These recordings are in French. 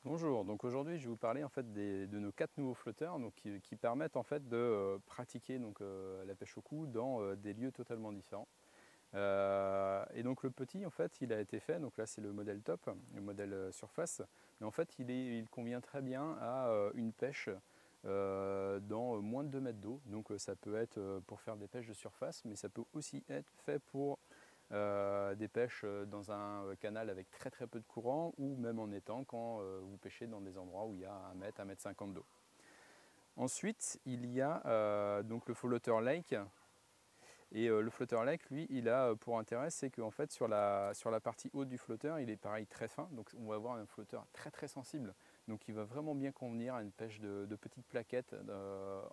Bonjour, donc aujourd'hui je vais vous parler en fait de nos 4 nouveaux flotteurs donc, qui permettent en fait de pratiquer donc, la pêche au cou dans des lieux totalement différents. Et donc le petit en fait il a été fait, donc là c'est le modèle top, le modèle surface, mais en fait il convient très bien à une pêche dans moins de 2 mètres d'eau, donc ça peut être pour faire des pêches de surface, mais ça peut aussi être fait pour des pêches dans un canal avec très très peu de courant ou même en étang quand vous pêchez dans des endroits où il y a 1 mètre 50 d'eau. Ensuite, il y a donc le floater lake. Et le floater lake, lui, il a pour intérêt, c'est qu'en fait sur la partie haute du flotteur, il est pareil très fin, donc on va avoir un flotteur très très sensible, donc il va vraiment bien convenir à une pêche de petites plaquettes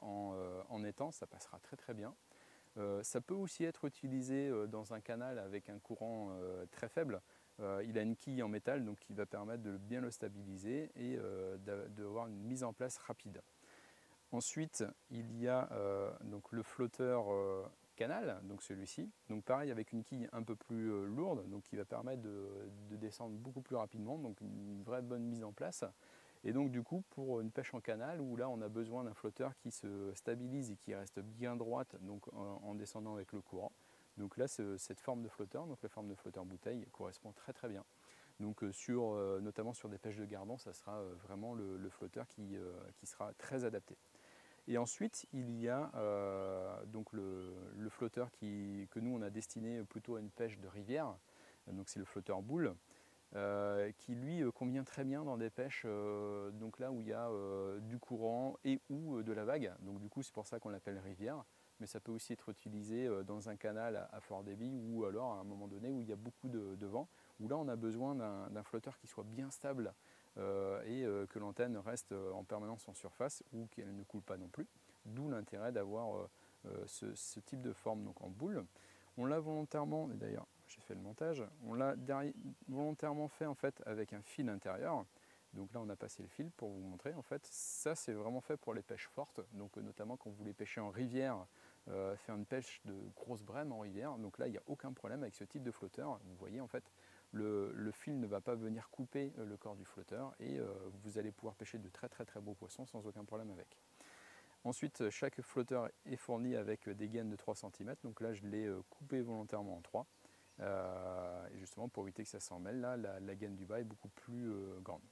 en étang, ça passera très très bien. Ça peut aussi être utilisé dans un canal avec un courant très faible. Il a une quille en métal donc qui va permettre de bien le stabiliser et d'avoir une mise en place rapide. Ensuite, il y a donc le flotteur canal, donc celui-ci. Donc pareil avec une quille un peu plus lourde, donc qui va permettre de descendre beaucoup plus rapidement, donc une vraie bonne mise en place. Et donc du coup, pour une pêche en canal, où là on a besoin d'un flotteur qui se stabilise et qui reste bien droite donc en descendant avec le courant. Donc là, cette forme de flotteur, donc la forme de flotteur bouteille, correspond très très bien. Donc notamment sur des pêches de gardon, ça sera vraiment le flotteur qui sera très adapté. Et ensuite, il y a donc le flotteur que nous on a destiné plutôt à une pêche de rivière, donc c'est le flotteur boule, qui lui convient très bien dans des pêches donc là où il y a du courant et ou de la vague. Donc du coup c'est pour ça qu'on l'appelle rivière, mais ça peut aussi être utilisé dans un canal à fort débit ou alors à un moment donné où il y a beaucoup de vent, où là on a besoin d'un flotteur qui soit bien stable et que l'antenne reste en permanence en surface ou qu'elle ne coule pas non plus. D'où l'intérêt d'avoir ce type de forme donc en boule. On l'a volontairement, et d'ailleurs j'ai fait le montage, on l'a volontairement fait en fait avec un fil intérieur. Donc là on a passé le fil pour vous montrer. En fait ça c'est vraiment fait pour les pêches fortes, donc notamment quand vous voulez pêcher en rivière, faire une pêche de grosse brème en rivière. Donc là il n'y a aucun problème avec ce type de flotteur. Vous voyez en fait le fil ne va pas venir couper le corps du flotteur et vous allez pouvoir pêcher de très très très beaux poissons sans aucun problème avec. Ensuite, chaque flotteur est fourni avec des gaines de 3 cm. Donc là, je l'ai coupé volontairement en 3. Et justement, pour éviter que ça s'en mêle, là, la gaine du bas est beaucoup plus grande.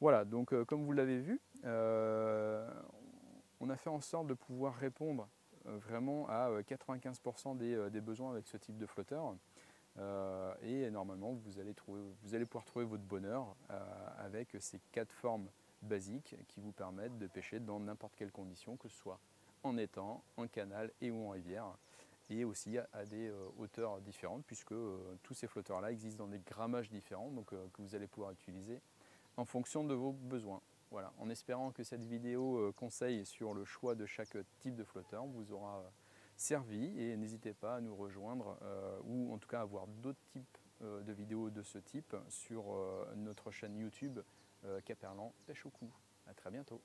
Voilà, donc comme vous l'avez vu, on a fait en sorte de pouvoir répondre vraiment à 95% des besoins avec ce type de flotteur. Et normalement, vous allez pouvoir trouver votre bonheur avec ces 4 formes basiques qui vous permettent de pêcher dans n'importe quelle condition, que ce soit en étang, en canal et ou en rivière, et aussi à des hauteurs différentes, puisque tous ces flotteurs-là existent dans des grammages différents, donc que vous allez pouvoir utiliser en fonction de vos besoins. Voilà, en espérant que cette vidéo conseil sur le choix de chaque type de flotteur vous aura servi, et n'hésitez pas à nous rejoindre ou en tout cas à voir d'autres types de vidéos de ce type sur notre chaîne YouTube Caperlan Pêche au cou. À très bientôt.